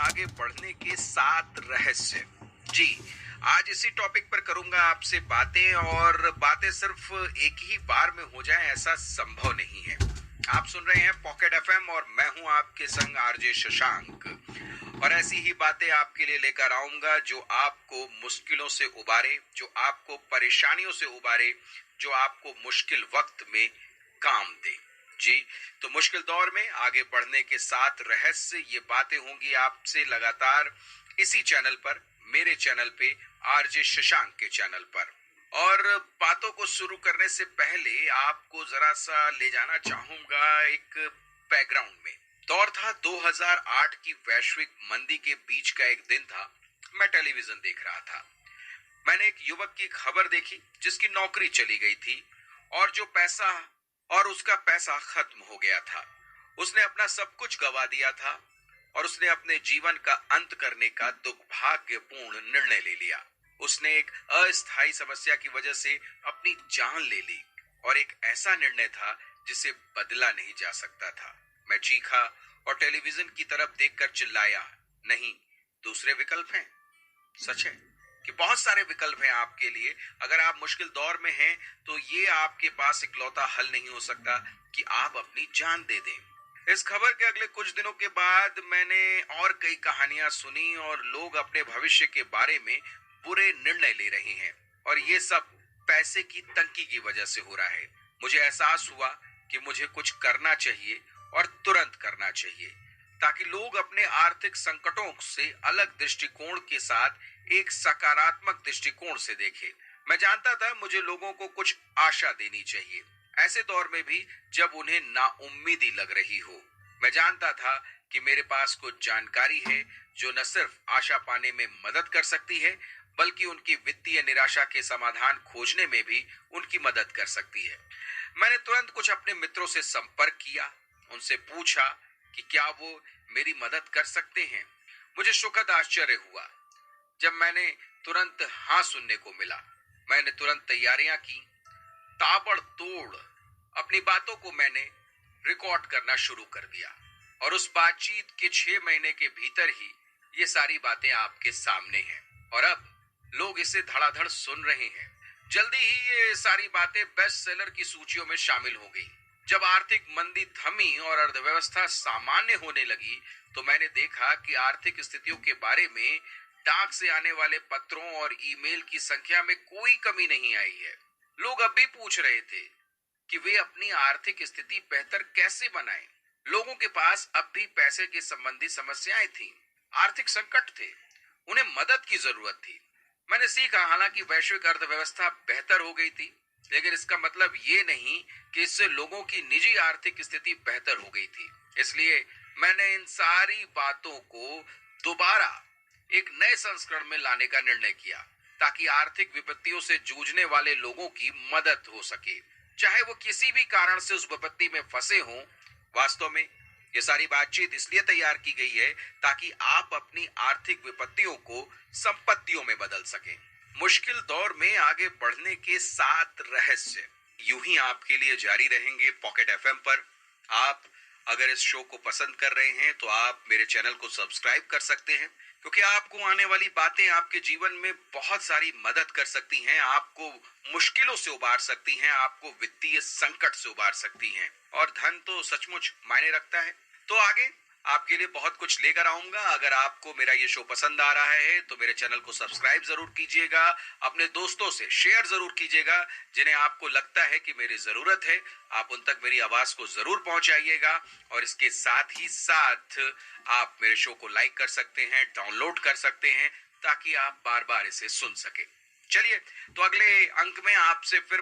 आगे बढ़ने के 7 रहस्य। जी, आज इसी टॉपिक पर करूंगा आपसे बातें, और बातें सिर्फ एक ही बार में हो जाए ऐसा संभव नहीं है। आप सुन रहे हैं पॉकेट एफएम और मैं हूं आपके संग आरजे शशांक। और ऐसी ही बातें आपके लिए लेकर आऊंगा जो आपको मुश्किलों से उबारे, जो आपको परेशानियों से उबारे, जो आपको मुश्किल वक्त में काम दे। जी, तो मुश्किल दौर में आगे बढ़ने के 7 रहस्य, ये बातें होंगी आपसे लगातार इसी चैनल पर, मेरे चैनल पे, आरजे शशांक के चैनल पर। और बातों को शुरू करने से पहले आपको जरा सा ले जाना चाहूंगा एक बैकग्राउंड में। दौर था 2008 की वैश्विक मंदी के बीच का एक दिन था। मैं टेलीविजन देख रहा था। मैंने एक युवक की खबर देखी जिसकी नौकरी चली गई थी और उसका पैसा खत्म हो गया था। उसने अपना सब कुछ गवा दिया था और उसने अपने जीवन का अंत करने का दुर्भाग्यपूर्ण निर्णय ले लिया। उसने एक अस्थायी समस्या की वजह से अपनी जान ले ली, और एक ऐसा निर्णय था जिसे बदला नहीं जा सकता था। मैं चीखा और टेलीविजन की तरफ देखकर चिल्लाया, नहीं, दूसरे विकल्प हैं। सच है कि बहुत सारे विकल्प हैं आपके लिए। अगर आप मुश्किल दौर में हैं तो ये आपके पास इकलौता हल नहीं हो सकता कि आप अपनी जान दे दें। इस खबर के अगले कुछ दिनों के बाद मैंने और कई कहानियां सुनी, और लोग अपने भविष्य के बारे में बुरे निर्णय ले रहे हैं, और ये सब पैसे की तंगी की वजह से हो रहा है। मुझे एहसास हुआ कि मुझे कुछ करना चाहिए, और तुरंत करना चाहिए, ताकि लोग अपने आर्थिक संकटों से अलग दृष्टिकोण के साथ एक सकारात्मक दृष्टिकोण से देखें। मैं जानता था मुझे लोगों को कुछ आशा देनी चाहिए, ऐसे दौर में भी जब उन्हें नाउम्मीदी लग रही हो। मैं जानता था कि मेरे पास कुछ जानकारी है जो न सिर्फ आशा पाने में मदद कर सकती है, बल्कि उनकी वित्तीय निराशा के समाधान खोजने में भी उनकी मदद कर सकती है। मैंने तुरंत कुछ अपने मित्रों से संपर्क किया, उनसे पूछा कि क्या वो मेरी मदद कर सकते हैं। मुझे सुखद आश्चर्य हुआ जब मैंने तुरंत हाँ सुनने को मिला। मैंने तुरंत तैयारियां की, ताबड़तोड़ अपनी बातों को मैंने रिकॉर्ड करना शुरू कर दिया, और उस बातचीत के 6 महीने के भीतर ही ये सारी बातें आपके सामने हैं, और अब लोग इसे धड़ाधड़ सुन रहे हैं। जल्दी ही ये सारी बातें बेस्ट सेलर की सूचियों में शामिल हो गई। जब आर्थिक मंदी थमी और अर्थव्यवस्था सामान्य होने लगी, तो मैंने देखा कि आर्थिक स्थितियों के बारे में डाक से आने वाले पत्रों और ईमेल की संख्या में कोई कमी नहीं आई है। लोग अब भी पूछ रहे थे कि वे अपनी आर्थिक स्थिति बेहतर कैसे बनाएं। लोगों के पास अब भी पैसे के संबंधी समस्याएं थीं, आर्थिक संकट थे, उन्हें मदद की जरूरत थी। मैंने सीखा, हालांकि वैश्विक अर्थव्यवस्था बेहतर हो गई थी, लेकिन इसका मतलब ये नहीं कि इससे लोगों की निजी आर्थिक स्थिति बेहतर हो गई थी। इसलिए मैंने इन सारी बातों को दोबारा एक नए संस्करण में लाने का निर्णय किया, ताकि आर्थिक विपत्तियों से जूझने वाले लोगों की मदद हो सके, चाहे वो किसी भी कारण से उस विपत्ति में फंसे हों। वास्तव में ये सारी बातचीत इसलिए तैयार की गई है ताकि आप अपनी आर्थिक विपत्तियों को संपत्तियों में बदल सकें। मुश्किल दौर में आगे बढ़ने के 7 रहस्य यूं ही आपके लिए जारी रहेंगे पॉकेट एफएम पर। आप अगर इस शो को पसंद कर रहे हैं तो आप मेरे चैनल को सब्सक्राइब कर सकते हैं, क्योंकि आपको आने वाली बातें आपके जीवन में बहुत सारी मदद कर सकती हैं, आपको मुश्किलों से उबार सकती हैं, आपको वित्तीय संकट से उबार सकती हैं। और धन तो सचमुच मायने रखता है। तो आगे आपके लिए बहुत कुछ लेकर आऊंगा। अगर आपको मेरा ये शो पसंद आ रहा है तो मेरे चैनल को सब्सक्राइब जरूर कीजिएगा, अपने दोस्तों से शेयर जरूर कीजिएगा, जिन्हें आपको लगता है कि मेरी जरूरत है, आप उन तक मेरी आवाज को जरूर पहुंचाइएगा। और इसके साथ ही साथ आप मेरे शो को लाइक कर सकते हैं, डाउनलोड कर सकते हैं, ताकि आप बार बार इसे सुन सके। चलिए, तो अगले अंक में आपसे फिर